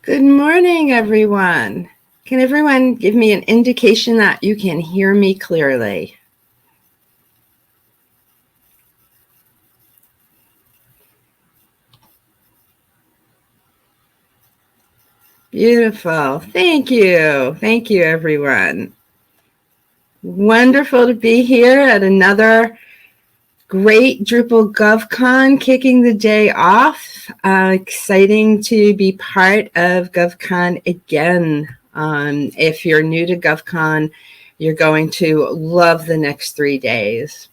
Good morning, everyone. Can everyone give me an indication that you can hear me clearly? Beautiful. Thank you. Thank you, everyone. Wonderful to be here at another great Drupal GovCon, kicking the day off. Exciting to be part of GovCon again. If you're new to GovCon, you're going to love the next 3 days.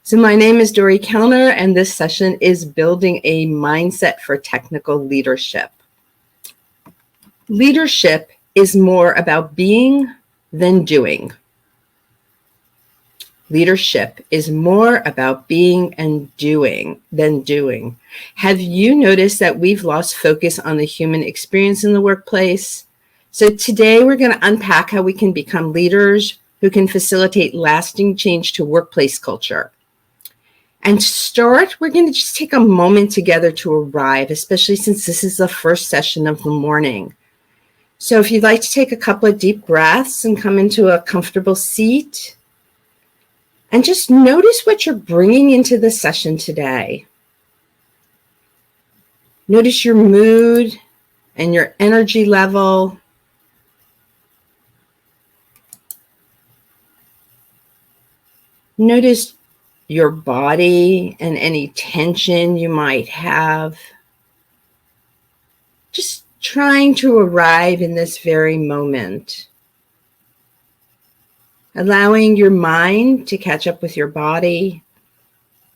So my name is Dory Kellner, and this session is Building a Mindset for Technical Leadership. Leadership is more about being than doing. Leadership is more about being and doing than doing. Have you noticed that we've lost focus on the human experience in the workplace? So today we're going to unpack how we can become leaders who can facilitate lasting change to workplace culture. And to start, we're going to just take a moment together to arrive, especially since this is the first session of the morning. So if you'd like to take a couple of deep breaths and come into a comfortable seat, and just notice what you're bringing into the session today. Notice your mood and your energy level. Notice your body and any tension you might have. Just trying to arrive in this very moment. Allowing your mind to catch up with your body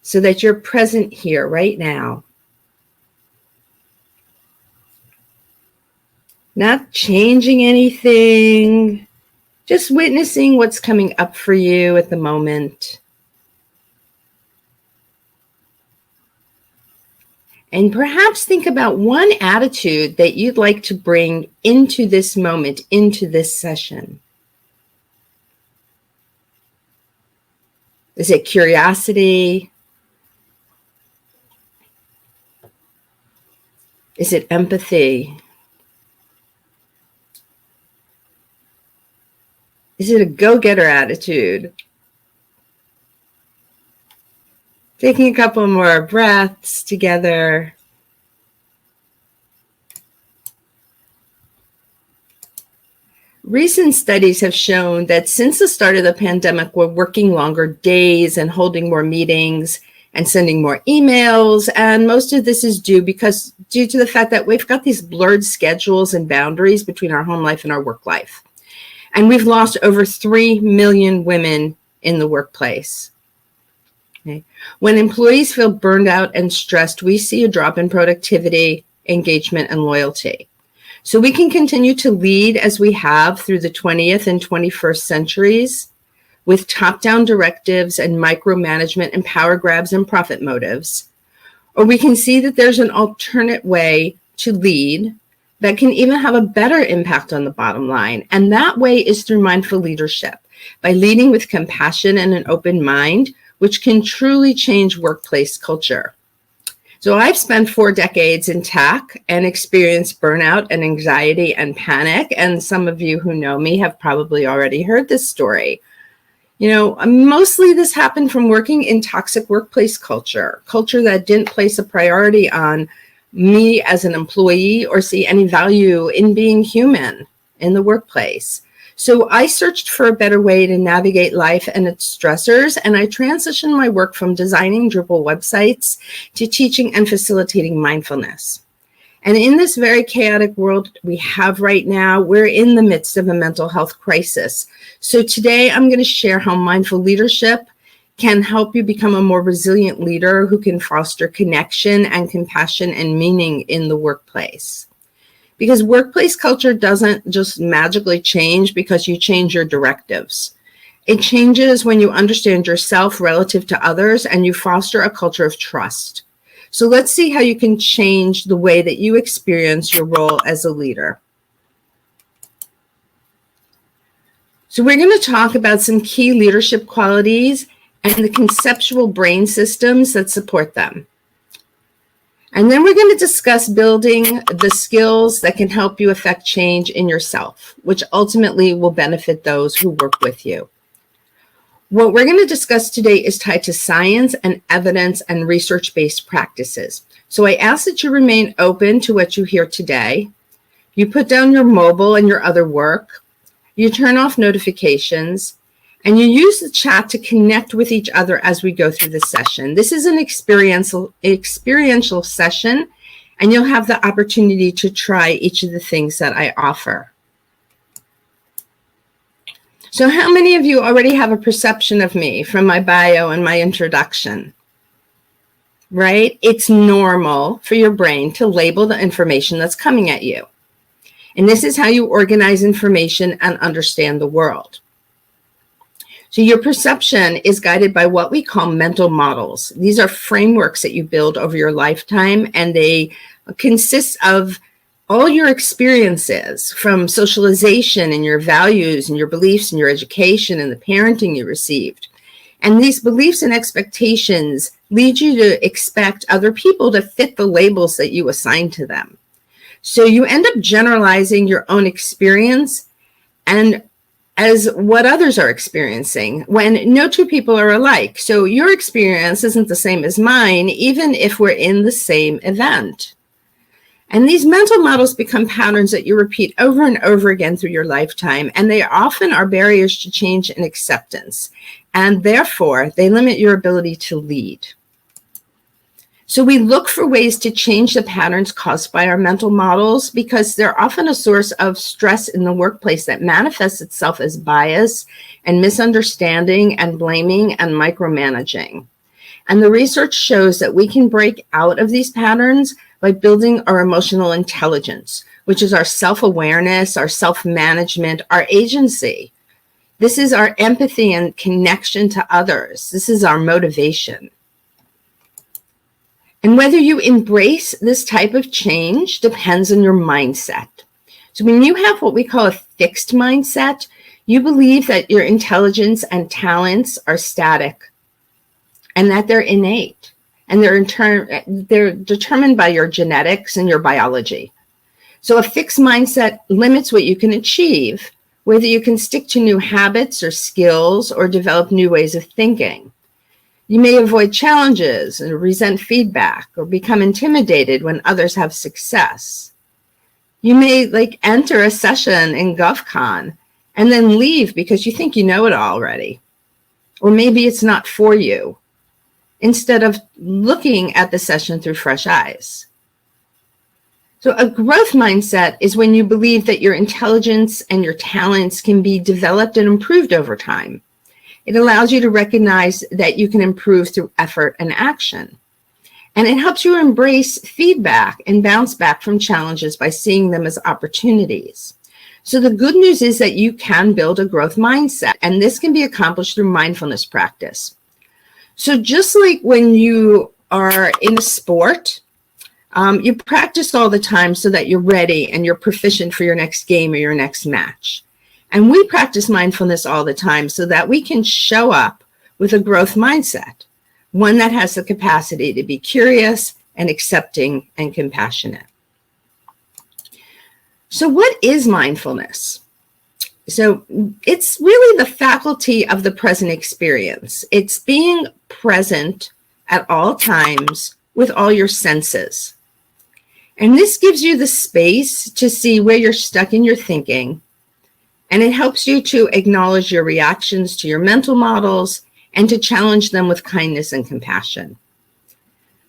so that you're present here right now. Not changing anything, just witnessing what's coming up for you at the moment. And perhaps think about one attitude that you'd like to bring into this moment, into this session. Is it curiosity? Is it empathy? Is it a go-getter attitude? Taking a couple more breaths together. Recent studies have shown that since the start of the pandemic, we're working longer days and holding more meetings and sending more emails. And most of this is due to the fact that we've got these blurred schedules and boundaries between our home life and our work life. And we've lost over 3 million women in the workplace. Okay. When employees feel burned out and stressed, we see a drop in productivity, engagement, and loyalty. So we can continue to lead as we have through the 20th and 21st centuries with top-down directives and micromanagement and power grabs and profit motives. Or we can see that there's an alternate way to lead that can even have a better impact on the bottom line. And that way is through mindful leadership, by leading with compassion and an open mind, which can truly change workplace culture. So I've spent 4 decades in tech and experienced burnout and anxiety and panic. And some of you who know me have probably already heard this story. You know, mostly this happened from working in toxic workplace culture that didn't place a priority on me as an employee or see any value in being human in the workplace. So I searched for a better way to navigate life and its stressors, and I transitioned my work from designing Drupal websites to teaching and facilitating mindfulness. And in this very chaotic world we have right now, we're in the midst of a mental health crisis. So today I'm going to share how mindful leadership can help you become a more resilient leader who can foster connection and compassion and meaning in the workplace. Because workplace culture doesn't just magically change because you change your directives. It changes when you understand yourself relative to others and you foster a culture of trust. So let's see how you can change the way that you experience your role as a leader. So we're going to talk about some key leadership qualities and the conceptual brain systems that support them. And then we're going to discuss building the skills that can help you affect change in yourself, which ultimately will benefit those who work with you. What we're going to discuss today is tied to science and evidence and research-based practices. So I ask that you remain open to what you hear today. You put down your mobile and your other work. You turn off notifications. And you use the chat to connect with each other as we go through the session. This is an experiential session, and you'll have the opportunity to try each of the things that I offer. So how many of you already have a perception of me from my bio and my introduction? Right? It's normal for your brain to label the information that's coming at you. And this is how you organize information and understand the world. So your perception is guided by what we call mental models. These are frameworks that you build over your lifetime, and they consist of all your experiences from socialization and your values and your beliefs and your education and the parenting you received. And these beliefs and expectations lead you to expect other people to fit the labels that you assign to them. So you end up generalizing your own experience and as what others are experiencing when no two people are alike. So your experience isn't the same as mine, even if we're in the same event. And these mental models become patterns that you repeat over and over again through your lifetime, and they often are barriers to change and acceptance. And therefore, they limit your ability to lead. So we look for ways to change the patterns caused by our mental models because they're often a source of stress in the workplace that manifests itself as bias and misunderstanding and blaming and micromanaging. And the research shows that we can break out of these patterns by building our emotional intelligence, which is our self-awareness, our self-management, our agency. This is our empathy and connection to others. This is our motivation. And whether you embrace this type of change depends on your mindset. So when you have what we call a fixed mindset, you believe that your intelligence and talents are static and that they're innate. And they're determined by your genetics and your biology. So a fixed mindset limits what you can achieve, whether you can stick to new habits or skills or develop new ways of thinking. You may avoid challenges and resent feedback or become intimidated when others have success. You may enter a session in GovCon and then leave because you think you know it already. Or maybe it's not for you, instead of looking at the session through fresh eyes. So a growth mindset is when you believe that your intelligence and your talents can be developed and improved over time. It allows you to recognize that you can improve through effort and action. And it helps you embrace feedback and bounce back from challenges by seeing them as opportunities. So the good news is that you can build a growth mindset, and this can be accomplished through mindfulness practice. So just like when you are in a sport, you practice all the time so that you're ready and you're proficient for your next game or your next match. And we practice mindfulness all the time so that we can show up with a growth mindset, one that has the capacity to be curious and accepting and compassionate. So what is mindfulness? So it's really the faculty of the present experience. It's being present at all times with all your senses. And this gives you the space to see where you're stuck in your thinking. And it helps you to acknowledge your reactions to your mental models and to challenge them with kindness and compassion.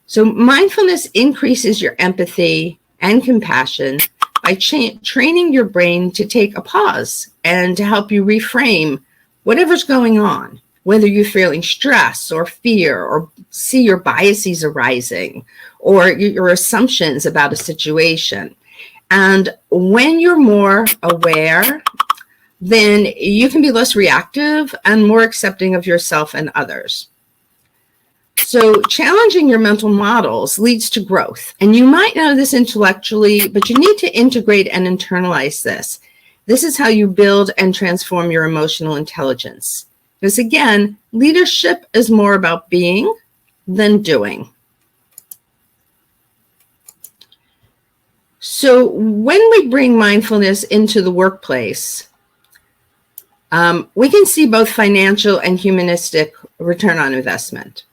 So mindfulness increases your empathy and compassion by training your brain to take a pause and to help you reframe whatever's going on, whether you're feeling stress or fear or see your biases arising or your assumptions about a situation. And when you're more aware, then you can be less reactive and more accepting of yourself and others. So challenging your mental models leads to growth. And you might know this intellectually, but you need to integrate and internalize this. This is how you build and transform your emotional intelligence. Because again, leadership is more about being than doing. So when we bring mindfulness into the workplace, we can see both financial and humanistic return on investment.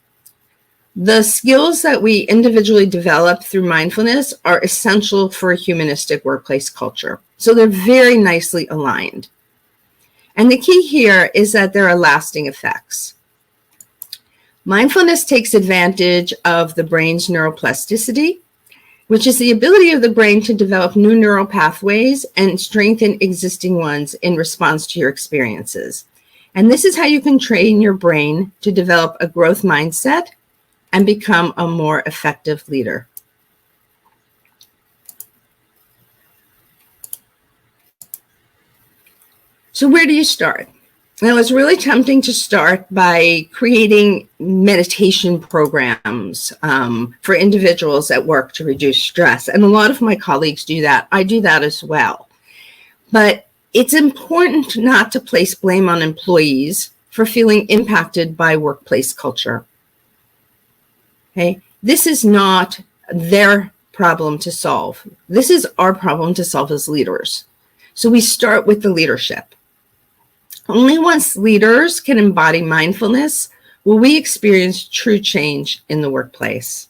The skills that we individually develop through mindfulness are essential for a humanistic workplace culture. So they're very nicely aligned. And the key here is that there are lasting effects. Mindfulness takes advantage of the brain's neuroplasticity, which is the ability of the brain to develop new neural pathways and strengthen existing ones in response to your experiences. And this is how you can train your brain to develop a growth mindset and become a more effective leader. So where do you start? Now, it's really tempting to start by creating meditation programs for individuals at work to reduce stress. And a lot of my colleagues do that. I do that as well. But it's important not to place blame on employees for feeling impacted by workplace culture. Okay? This is not their problem to solve. This is our problem to solve as leaders. So we start with the leadership. Only once leaders can embody mindfulness will we experience true change in the workplace.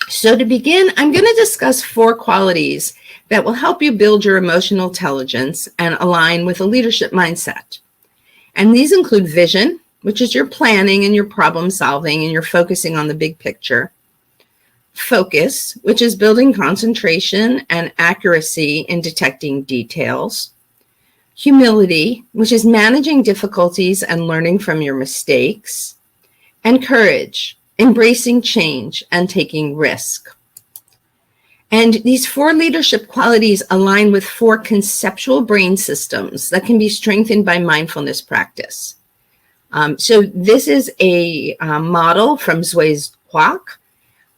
So to begin, I'm going to discuss 4 qualities that will help you build your emotional intelligence and align with a leadership mindset. And these include vision, which is your planning and your problem solving and you're focusing on the big picture. Focus, which is building concentration and accuracy in detecting details. Humility, which is managing difficulties and learning from your mistakes. And courage, embracing change and taking risk. And these 4 leadership qualities align with 4 conceptual brain systems that can be strengthened by mindfulness practice. So this is a model from Zwei's Kwak,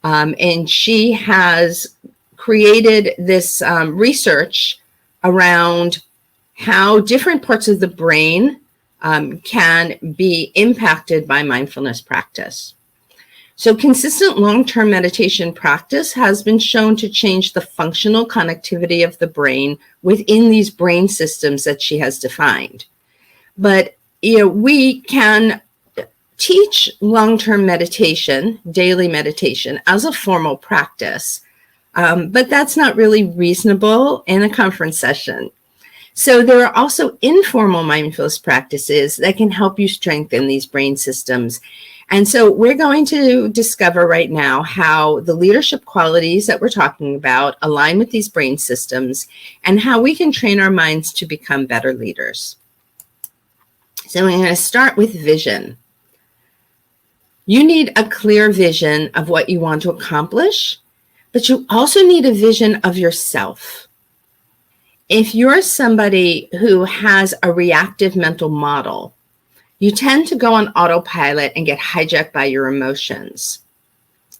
and she has created this research around how different parts of the brain can be impacted by mindfulness practice. So consistent long-term meditation practice has been shown to change the functional connectivity of the brain within these brain systems that she has defined. But we can teach long-term meditation, daily meditation, as a formal practice, but that's not really reasonable in a conference session. So there are also informal mindfulness practices that can help you strengthen these brain systems. And so we're going to discover right now how the leadership qualities that we're talking about align with these brain systems and how we can train our minds to become better leaders. So I'm going to start with vision. You need a clear vision of what you want to accomplish, but you also need a vision of yourself. If you're somebody who has a reactive mental model, you tend to go on autopilot and get hijacked by your emotions.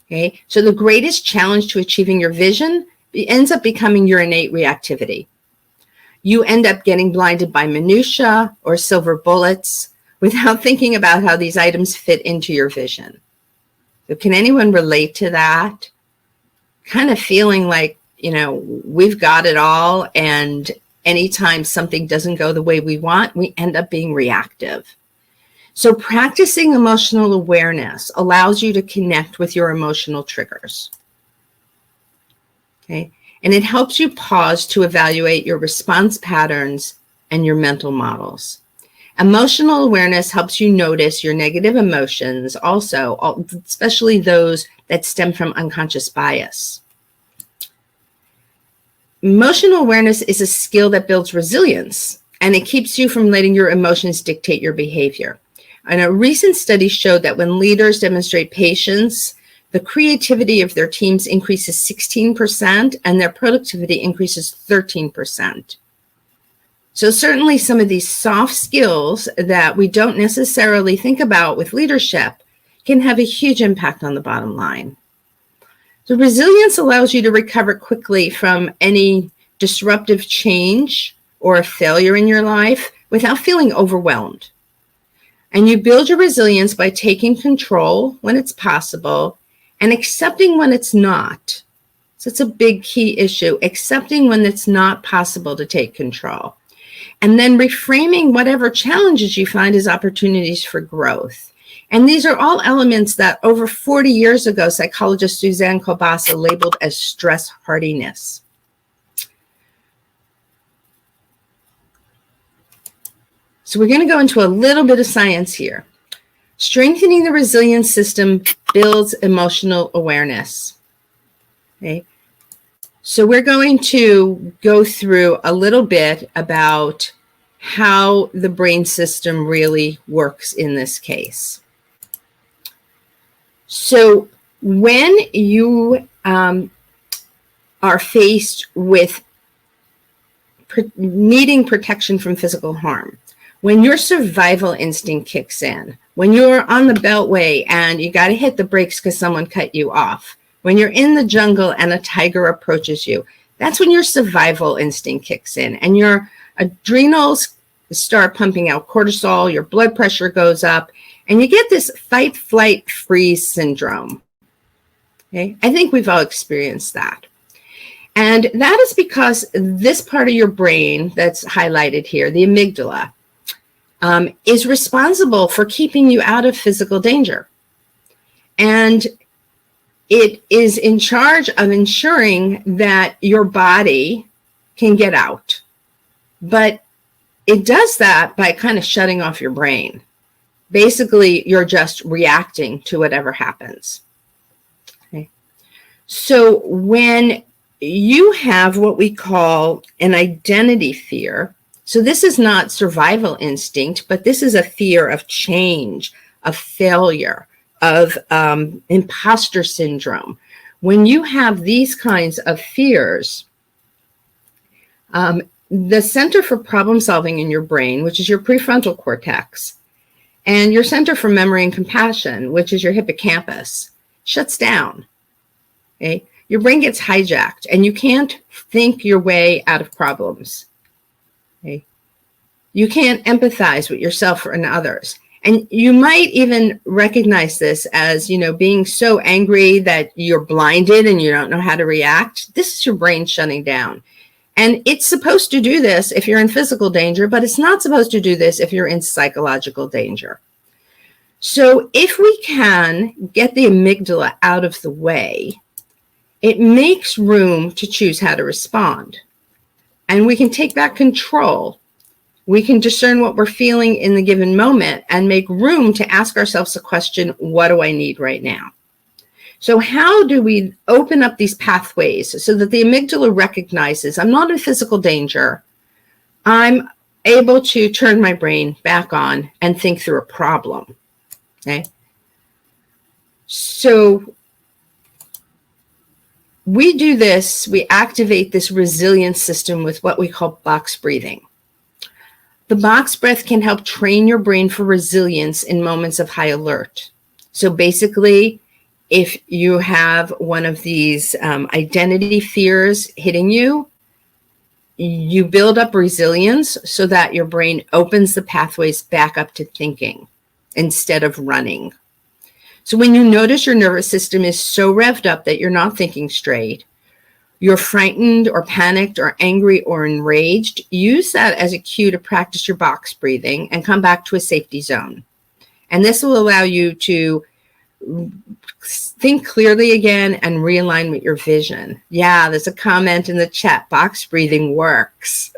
Okay, so the greatest challenge to achieving your vision ends up becoming your innate reactivity. You end up getting blinded by minutia or silver bullets without thinking about how these items fit into your vision. So can anyone relate to that? Kind of feeling like, we've got it all, and anytime something doesn't go the way we want, we end up being reactive. So practicing emotional awareness allows you to connect with your emotional triggers. Okay, and it helps you pause to evaluate your response patterns and your mental models. Emotional awareness helps you notice your negative emotions also, especially those that stem from unconscious bias. Emotional awareness is a skill that builds resilience, and it keeps you from letting your emotions dictate your behavior. And a recent study showed that when leaders demonstrate patience, the creativity of their teams increases 16% and their productivity increases 13%. So certainly some of these soft skills that we don't necessarily think about with leadership can have a huge impact on the bottom line. So resilience allows you to recover quickly from any disruptive change or a failure in your life without feeling overwhelmed. And you build your resilience by taking control when it's possible and accepting when it's not. So it's a big key issue, accepting when it's not possible to take control. And then reframing whatever challenges you find as opportunities for growth. And these are all elements that over 40 years ago, psychologist Suzanne Kobasa labeled as stress hardiness. So we're going to go into a little bit of science here. Strengthening the resilience system builds emotional awareness. Okay. So we're going to go through a little bit about how the brain system really works in this case. So when you are faced with needing protection from physical harm, when your survival instinct kicks in, when you're on the beltway and you got to hit the brakes because someone cut you off, when you're in the jungle and a tiger approaches you, that's when your survival instinct kicks in and your adrenals start pumping out cortisol, your blood pressure goes up, and you get this fight, flight, freeze syndrome. Okay? I think we've all experienced that. And that is because this part of your brain that's highlighted here, the amygdala, is responsible for keeping you out of physical danger. And it is in charge of ensuring that your body can get out. But it does that by kind of shutting off your brain. Basically, you're just reacting to whatever happens. Okay. So when you have what we call an identity fear, so this is not survival instinct, but this is a fear of change, of failure, of imposter syndrome. When you have these kinds of fears, the Center for Problem Solving in your brain, which is your prefrontal cortex, and your Center for Memory and Compassion, which is your hippocampus, shuts down. Okay? Your brain gets hijacked, and you can't think your way out of problems. Okay? You can't empathize with yourself and others. And you might even recognize this as, being so angry that you're blinded and you don't know how to react. This is your brain shutting down. And it's supposed to do this if you're in physical danger, but it's not supposed to do this if you're in psychological danger. So if we can get the amygdala out of the way, it makes room to choose how to respond. And we can take back control. We can discern what we're feeling in the given moment and make room to ask ourselves the question, what do I need right now? So how do we open up these pathways so that the amygdala recognizes I'm not in physical danger. I'm able to turn my brain back on and think through a problem. Okay. So we do this, we activate this resilience system with what we call box breathing. The box breath can help train your brain for resilience in moments of high alert. So basically, if you have one of these identity fears hitting you, you build up resilience so that your brain opens the pathways back up to thinking instead of running. So when you notice your nervous system is so revved up that you're not thinking straight, you're frightened or panicked or angry or enraged, use that as a cue to practice your box breathing and come back to a safety zone. And this will allow you to think clearly again and realign with your vision. Yeah, there's a comment in the chat, box breathing works.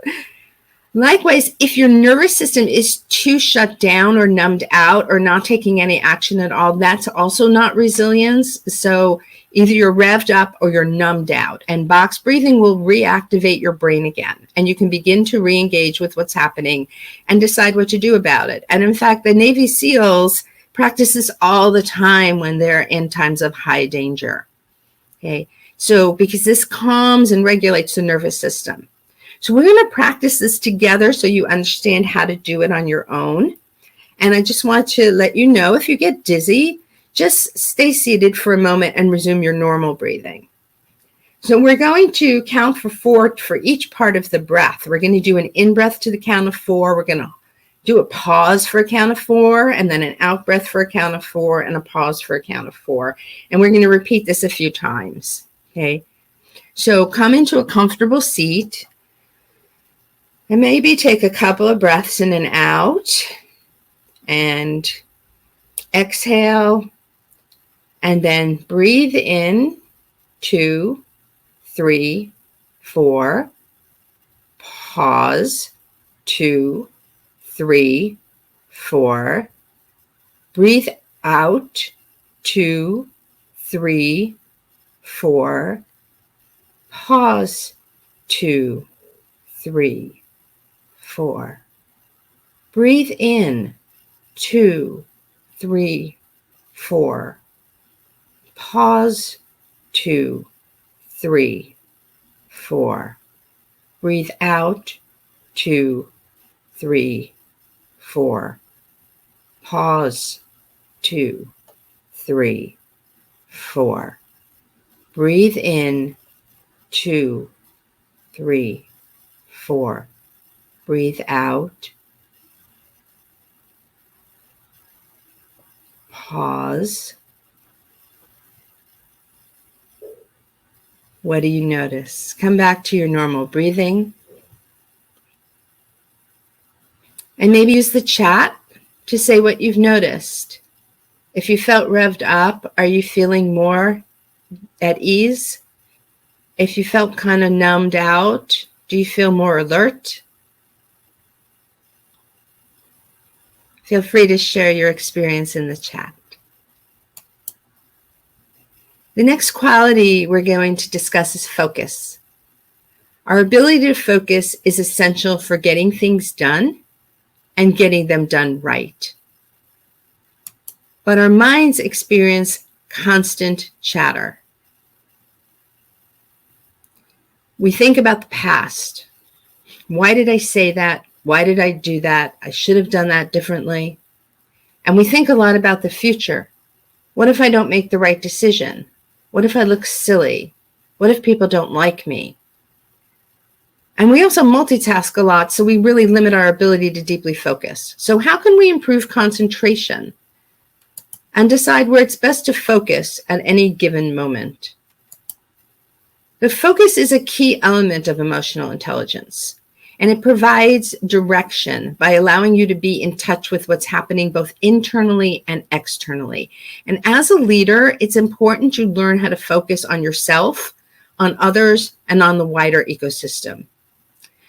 Likewise, if your nervous system is too shut down or numbed out or not taking any action at all, that's also not resilience. So either you're revved up or you're numbed out, and box breathing will reactivate your brain again. And you can begin to re-engage with what's happening and decide what to do about it. And in fact, the Navy SEALs practice this all the time when they're in times of high danger. Okay, so because this calms and regulates the nervous system. So we're going to practice this together so you understand how to do it on your own. And I just want to let you know, if you get dizzy, just stay seated for a moment and resume your normal breathing. So we're going to count for 4 for each part of the breath. We're going to do an in-breath to the count of 4. We're going to Do a pause for a count of 4, and then an out breath for a count of 4, and a pause for a count of 4. And we're going to repeat this a few times. Okay. So come into a comfortable seat and maybe take a couple of breaths in and out, and exhale, and then breathe in 2, 3, 4, pause 2, 3, 4, breathe out 2, 3, 4, pause 2, 3, 4, breathe in 2, 3, 4, pause 2, 3, 4, breathe out 2, 3, 4, pause 2, 3, 4, breathe in 2, 3, 4, breathe out, pause. What do you notice? Come back to your normal breathing. And maybe use the chat to say what you've noticed. If you felt revved up, are you feeling more at ease? If you felt kind of numbed out, do you feel more alert? Feel free to share your experience in the chat. The next quality we're going to discuss is focus. Our ability to focus is essential for getting things done and getting them done right. But our minds experience constant chatter. We think about the past. Why did I say that? Why did I do that? I should have done that differently. And we think a lot about the future. What if I don't make the right decision? What if I look silly? What if people don't like me? And we also multitask a lot, so we really limit our ability to deeply focus. So how can we improve concentration and decide where it's best to focus at any given moment? The focus is a key element of emotional intelligence, and it provides direction by allowing you to be in touch with what's happening both internally and externally. And as a leader, it's important you learn how to focus on yourself, on others, and on the wider ecosystem.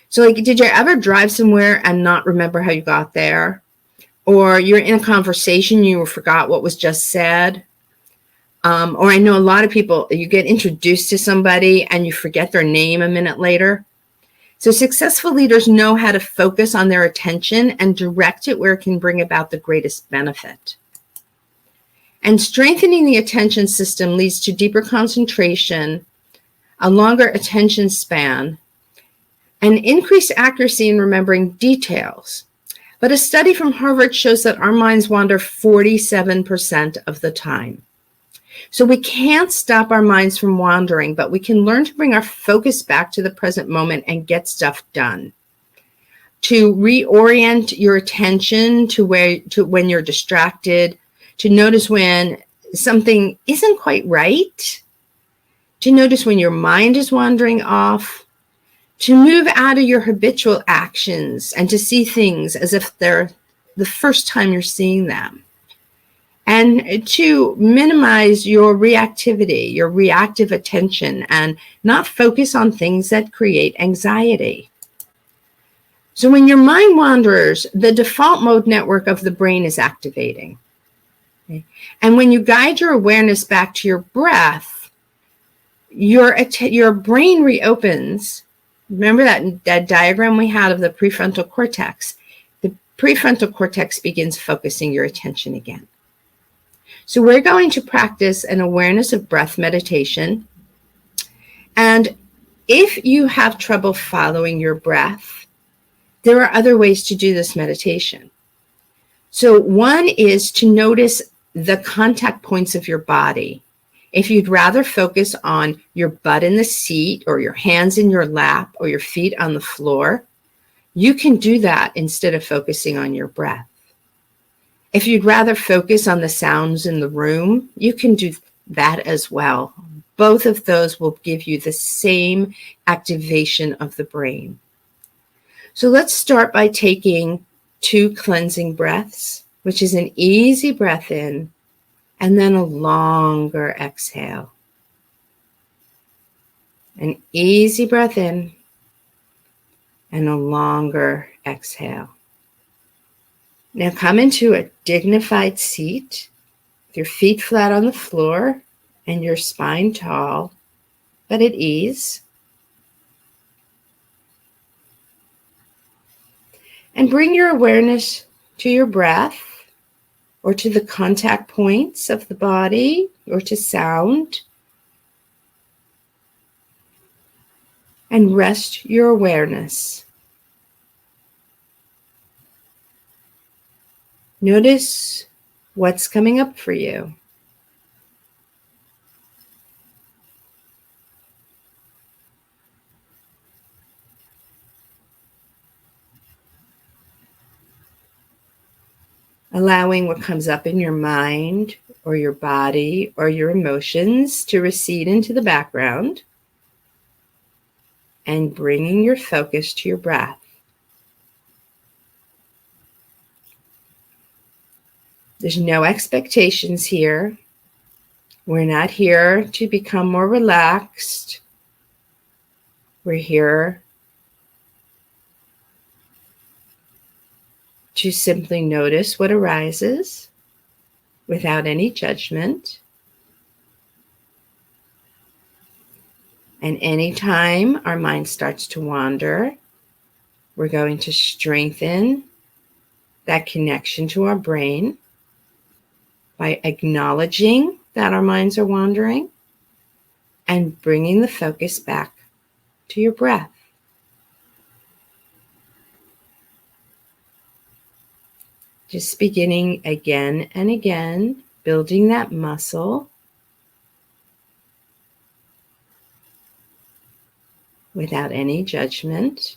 So like, did you ever drive somewhere and not remember how you got there? Or you're in a conversation, you forgot what was just said? Or I know a lot of people, you get introduced to somebody and you forget their name a minute later. So successful leaders know how to focus on their attention and direct it where it can bring about the greatest benefit. And strengthening the attention system leads to deeper concentration, a longer attention span, and increased accuracy in remembering details. But a study from Harvard shows that our minds wander 47% of the time. So we can't stop our minds from wandering, but we can learn to bring our focus back to the present moment and get stuff done. To reorient your attention to when you're distracted, to notice when something isn't quite right, to notice when your mind is wandering off, to move out of your habitual actions and to see things as if they're the first time you're seeing them. And to minimize your reactivity, your reactive attention, and not focus on things that create anxiety. So when your mind wanders, the default mode network of the brain is activating. Okay? And when you guide your awareness back to your breath, your brain reopens. Remember that diagram we had of the prefrontal cortex? The prefrontal cortex begins focusing your attention again. So we're going to practice an awareness of breath meditation. And if you have trouble following your breath, there are other ways to do this meditation. So one is to notice the contact points of your body. If you'd rather focus on your butt in the seat or your hands in your lap or your feet on the floor, You can do that instead of focusing on your breath. If you'd rather focus on the sounds in the room, you can do that as well. Both of those will give you the same activation of the brain. So let's start by taking 2 cleansing breaths, which is an easy breath in and then a longer exhale. An easy breath in and a longer exhale. Now come into a dignified seat with your feet flat on the floor and your spine tall, but at ease. And bring your awareness to your breath or to the contact points of the body or to sound. And rest your awareness. Notice what's coming up for you. Allowing what comes up in your mind or your body or your emotions to recede into the background and bringing your focus to your breath. There's no expectations here. We're not here to become more relaxed. We're here to simply notice what arises without any judgment. And anytime our mind starts to wander, we're going to strengthen that connection to our brain by acknowledging that our minds are wandering and bringing the focus back to your breath. Just beginning again and again, building that muscle without any judgment.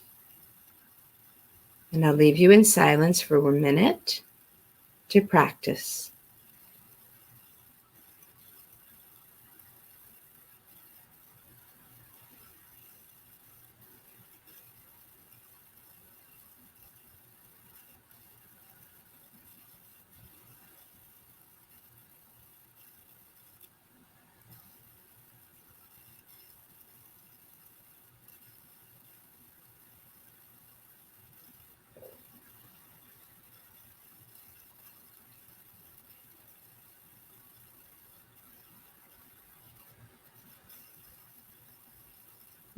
And I'll leave you in silence for a minute to practice.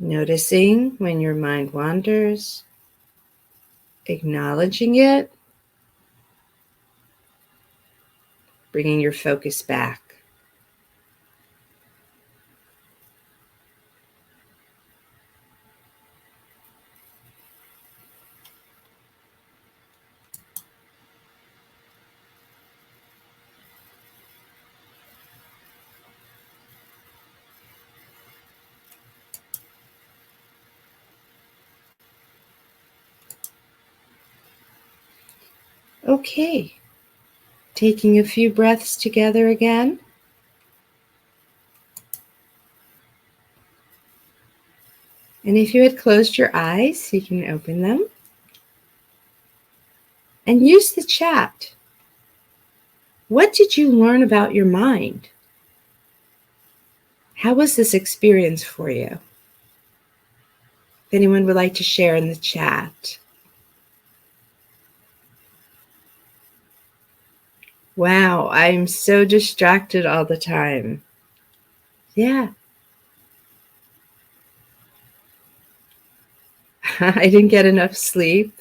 Noticing when your mind wanders, acknowledging it, bringing your focus back. Okay, taking a few breaths together again. And if you had closed your eyes, you can open them. And use the chat. What did you learn about your mind? How was this experience for you? If anyone would like to share in the chat. Wow, I'm so distracted all the time. Yeah. I didn't get enough sleep.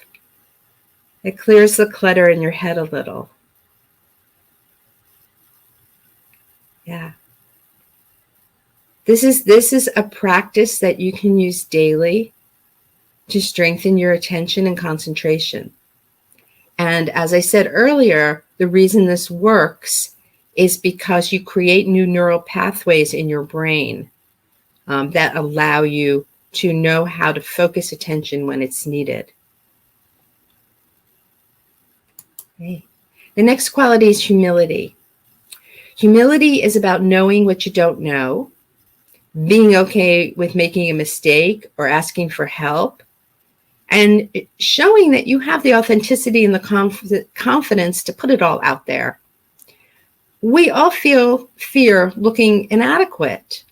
It clears the clutter in your head a little. Yeah. This is a practice that you can use daily to strengthen your attention and concentration. And as I said earlier, the reason this works is because you create new neural pathways in your brain that allow you to know how to focus attention when it's needed. Okay. The next quality is humility. Humility is about knowing what you don't know, being okay with making a mistake or asking for help, and showing that you have the authenticity and the confidence to put it all out there. We all feel fear looking inadequate,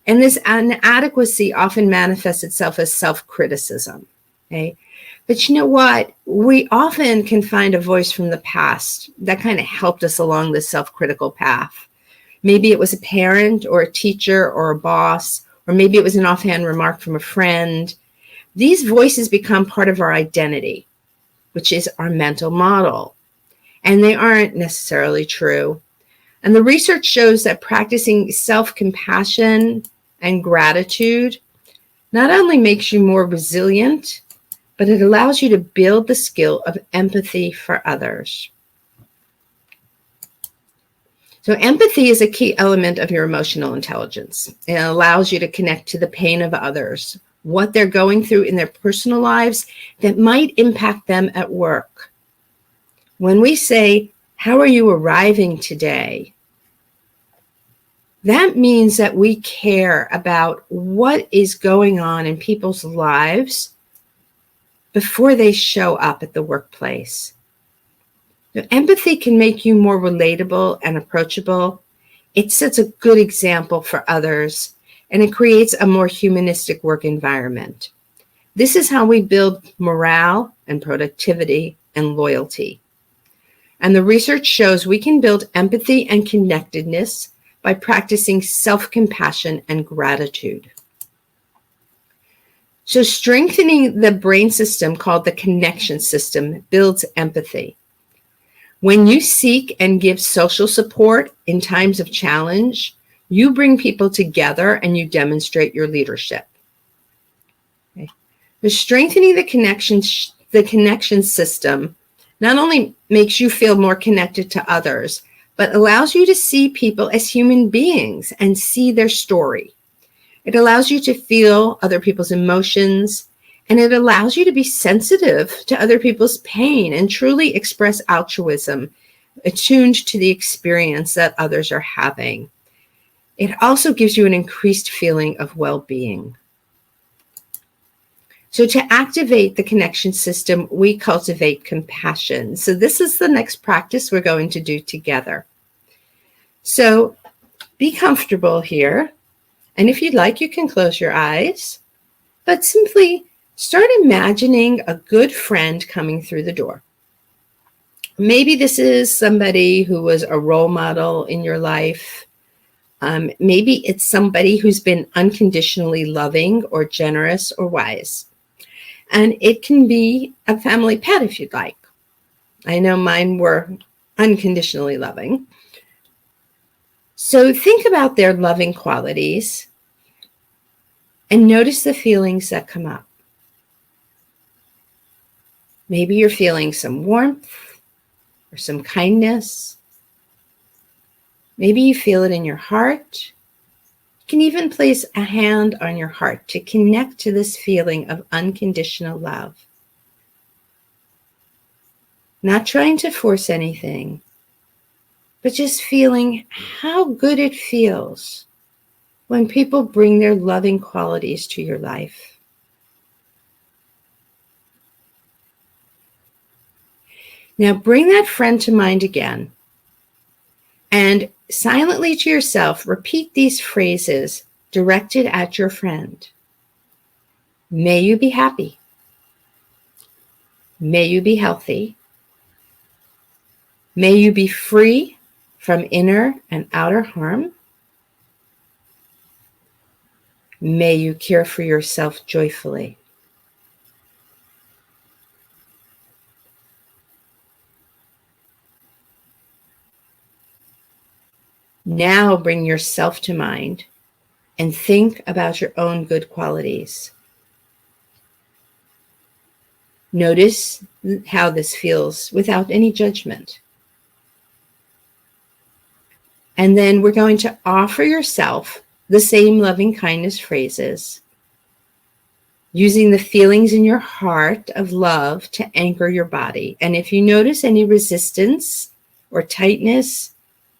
and this inadequacy often manifests itself as self-criticism. Okay? But you know what? We often can find a voice from the past that kind of helped us along this self-critical path. Maybe it was a parent or a teacher or a boss, or maybe it was an offhand remark from a friend. These voices become part of our identity, which is our mental model, and they aren't necessarily true. And the research shows that practicing self-compassion and gratitude not only makes you more resilient, but it allows you to build the skill of empathy for others. So empathy is a key element of your emotional intelligence. It allows you to connect to the pain of others, what they're going through in their personal lives that might impact them at work. When we say, "How are you arriving today?" that means that we care about what is going on in people's lives before they show up at the workplace. Now, empathy can make you more relatable and approachable. It sets a good example for others, and it creates a more humanistic work environment. This is how we build morale and productivity and loyalty. And the research shows we can build empathy and connectedness by practicing self-compassion and gratitude. So strengthening the brain system called the connection system builds empathy. When you seek and give social support in times of challenge, you bring people together and you demonstrate your leadership. Okay. The strengthening the connection system not only makes you feel more connected to others, but allows you to see people as human beings and see their story. It allows you to feel other people's emotions, and it allows you to be sensitive to other people's pain and truly express altruism, attuned to the experience that others are having. It also gives you an increased feeling of well-being. So to activate the connection system, we cultivate compassion. So this is the next practice we're going to do together. So be comfortable here. And if you'd like, you can close your eyes, but simply start imagining a good friend coming through the door. Maybe this is somebody who was a role model in your life. Maybe it's somebody who's been unconditionally loving or generous or wise. And it can be a family pet if you'd like. I know mine were unconditionally loving. So think about their loving qualities and notice the feelings that come up. Maybe you're feeling some warmth or some kindness. Maybe you feel it in your heart. You can even place a hand on your heart to connect to this feeling of unconditional love. Not trying to force anything, but just feeling how good it feels when people bring their loving qualities to your life. Now bring that friend to mind again, and silently to yourself, repeat these phrases directed at your friend. May you be happy. May you be healthy. May you be free from inner and outer harm. May you care for yourself joyfully. Now bring yourself to mind and think about your own good qualities. Notice how this feels without any judgment. And then we're going to offer yourself the same loving kindness phrases. using the feelings in your heart of love to anchor your body. And if you notice any resistance or tightness,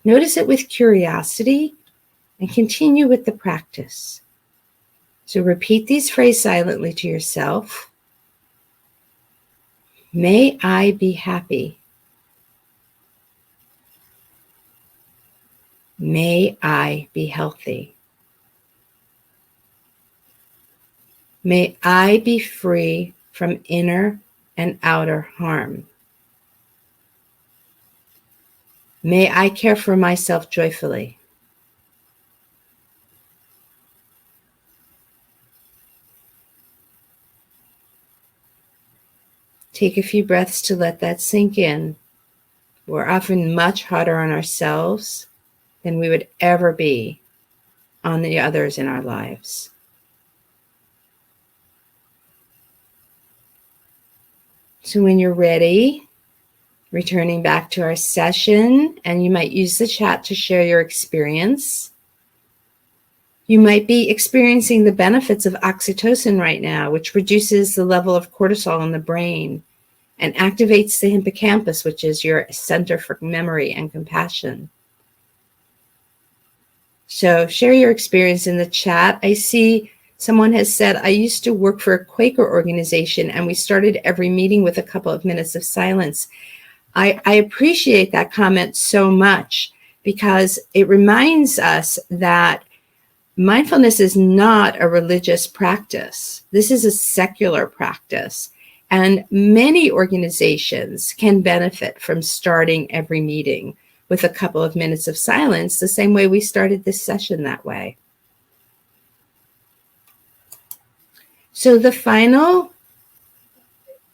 notice it with curiosity and continue with the practice. So repeat these phrases silently to yourself. May I be happy. May I be healthy. May I be free from inner and outer harm. May I care for myself joyfully. Take a few breaths to let that sink in. We're often much harder on ourselves than we would ever be on the others in our lives. So when you're ready, returning back to our session, and you might use the chat to share your experience. You might be experiencing the benefits of oxytocin right now, which reduces the level of cortisol in the brain and activates the hippocampus, which is your center for memory and compassion. So share your experience in the chat. I see someone has said, I used to work for a Quaker organization and we started every meeting with a couple of minutes of silence. I appreciate that comment so much because it reminds us that mindfulness is not a religious practice. This is a secular practice. And many organizations can benefit from starting every meeting with a couple of minutes of silence, the same way we started this session that way. So the final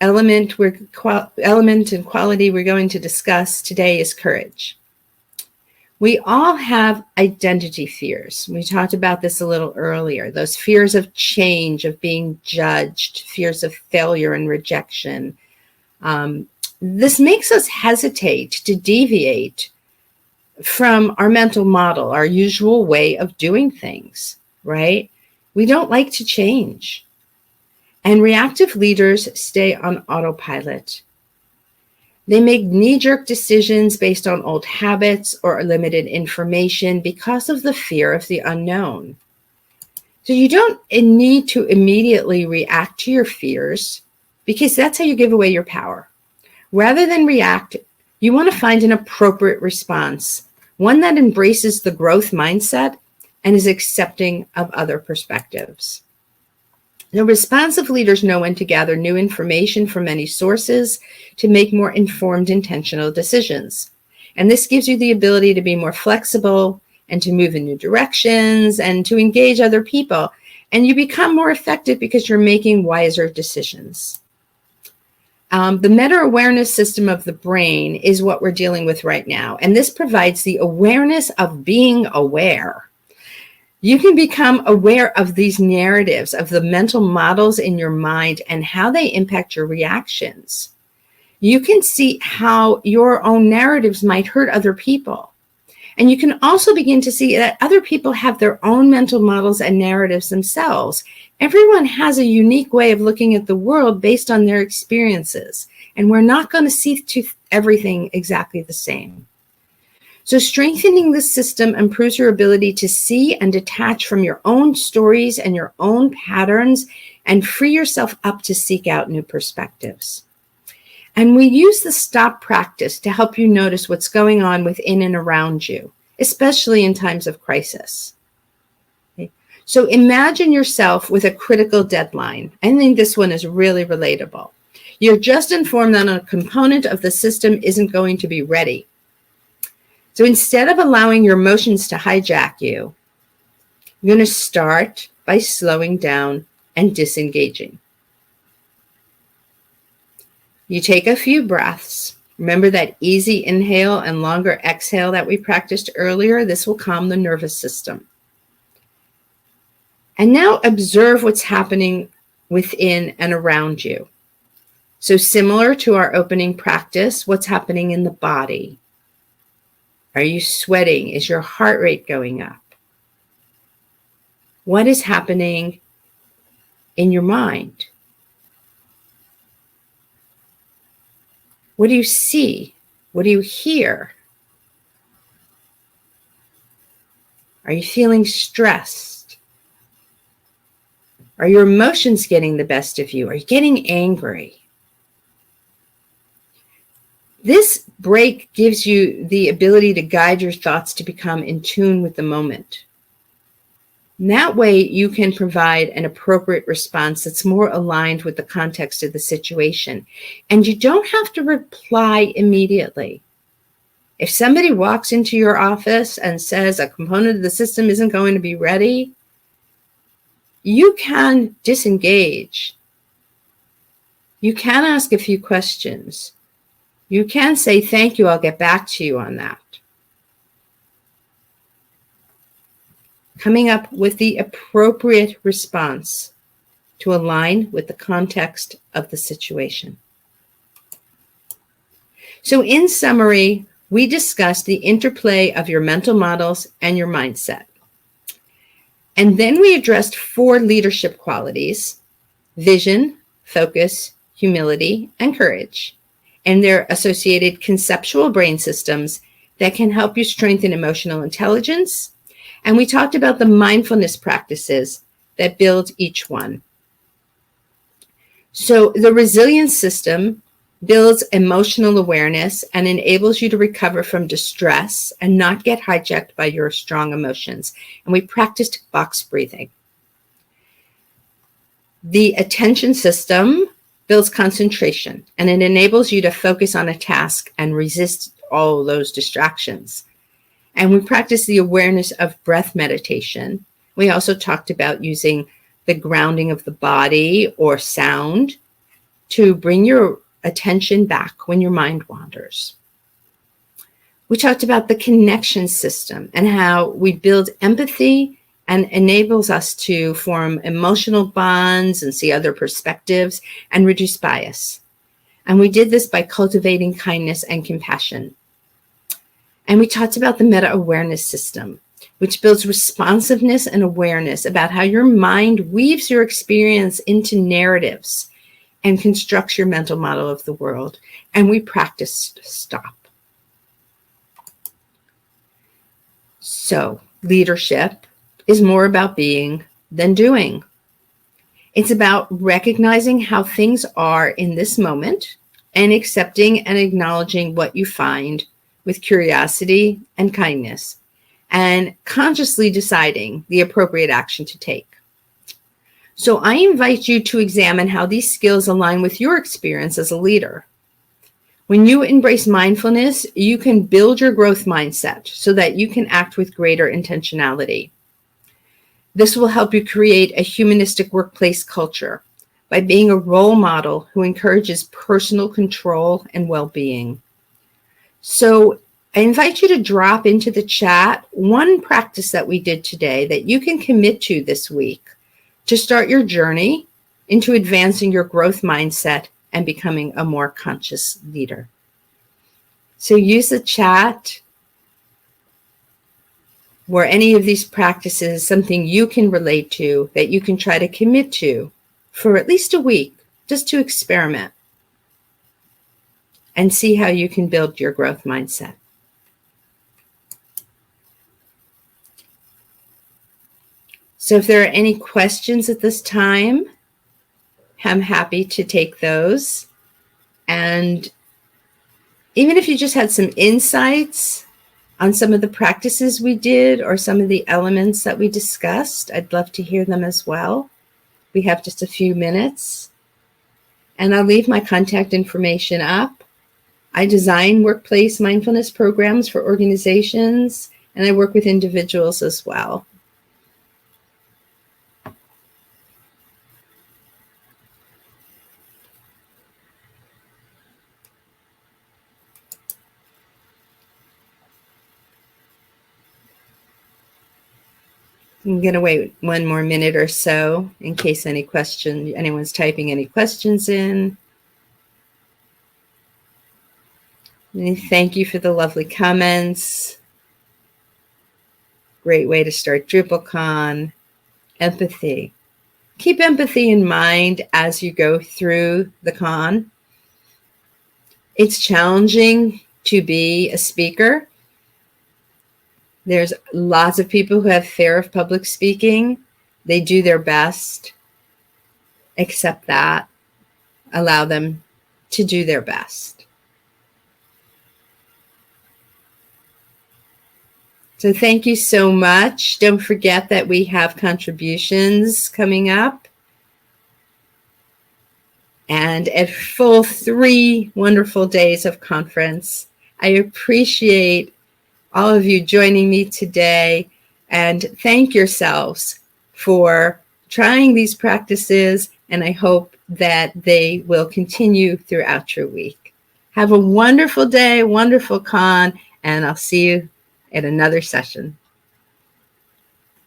element and quality we're going to discuss today is courage. We all have identity fears. We talked about this a little earlier. Those fears of change, of being judged, fears of failure and rejection. This makes us hesitate to deviate from our mental model, our usual way of doing things, right? We don't like to change. And reactive leaders stay on autopilot. They make knee-jerk decisions based on old habits or limited information because of the fear of the unknown. So you don't need to immediately react to your fears because that's how you give away your power. Rather than react, you want to find an appropriate response, one that embraces the growth mindset and is accepting of other perspectives. The responsive leaders know when to gather new information from many sources to make more informed, intentional decisions. And this gives you the ability to be more flexible and to move in new directions and to engage other people. And you become more effective because you're making wiser decisions. The meta-awareness system of the brain is what we're dealing with right now. And this provides the awareness of being aware. You can become aware of these narratives, of the mental models in your mind and how they impact your reactions. You can see how your own narratives might hurt other people. And you can also begin to see that other people have their own mental models and narratives themselves. Everyone has a unique way of looking at the world based on their experiences. And we're not going to see everything exactly the same. So strengthening the system improves your ability to see and detach from your own stories and your own patterns and free yourself up to seek out new perspectives. And we use the stop practice to help you notice what's going on within and around you, especially in times of crisis. Okay. So imagine yourself with a critical deadline. I think this one is really relatable. You're just informed that a component of the system isn't going to be ready. So instead of allowing your emotions to hijack you, you're going to start by slowing down and disengaging. You take a few breaths. Remember that easy inhale and longer exhale that we practiced earlier? This will calm the nervous system. And now observe what's happening within and around you. So similar to our opening practice, what's happening in the body? Are you sweating? Is your heart rate going up? What is happening in your mind? What do you see? What do you hear? Are you feeling stressed? Are your emotions getting the best of you? Are you getting angry? This break gives you the ability to guide your thoughts to become in tune with the moment. And that way, you can provide an appropriate response that's more aligned with the context of the situation. And you don't have to reply immediately. If somebody walks into your office and says a component of the system isn't going to be ready, you can disengage. You can ask a few questions. You can say, thank you, I'll get back to you on that. Coming up with the appropriate response to align with the context of the situation. So in summary, we discussed the interplay of your mental models and your mindset. And then we addressed 4 leadership qualities: vision, focus, humility, and courage, and their associated conceptual brain systems that can help you strengthen emotional intelligence. And we talked about the mindfulness practices that build each one. So the resilience system builds emotional awareness and enables you to recover from distress and not get hijacked by your strong emotions. And we practiced box breathing. The attention system builds concentration, and it enables you to focus on a task and resist all those distractions. And we practice the awareness of breath meditation. We also talked about using the grounding of the body or sound to bring your attention back when your mind wanders. We talked about the connection system and how we build empathy and enables us to form emotional bonds and see other perspectives and reduce bias. And we did this by cultivating kindness and compassion. And we talked about the meta-awareness system, which builds responsiveness and awareness about how your mind weaves your experience into narratives and constructs your mental model of the world. And we practiced stop. So leadership is more about being than doing. It's about recognizing how things are in this moment and accepting and acknowledging what you find with curiosity and kindness, and consciously deciding the appropriate action to take. So I invite you to examine how these skills align with your experience as a leader. When you embrace mindfulness, you can build your growth mindset so that you can act with greater intentionality. This will help you create a humanistic workplace culture by being a role model who encourages personal control and well-being. So I invite you to drop into the chat one practice that we did today that you can commit to this week to start your journey into advancing your growth mindset and becoming a more conscious leader. So use the chat where any of these practices is something you can relate to, that you can try to commit to for at least a week, just to experiment and see how you can build your growth mindset. So if there are any questions at this time, I'm happy to take those. And even if you just had some insights on some of the practices we did or some of the elements that we discussed, I'd love to hear them as well. We have just a few minutes. And I'll leave my contact information up. I design workplace mindfulness programs for organizations, and I work with individuals as well. I'm going to wait one more minute or so in case anyone's typing any questions in. And thank you for the lovely comments. Great way to start DrupalCon. Empathy. Keep empathy in mind as you go through the con. It's challenging to be a speaker. There's lots of people who have fear of public speaking. They do their best. Accept that. Allow them to do their best. So thank you so much. Don't forget that we have contributions coming up. And a full 3 wonderful days of conference. I appreciate all of you joining me today, and thank yourselves for trying these practices, and I hope that they will continue throughout your week. Have a wonderful day, wonderful con, and I'll see you at another session.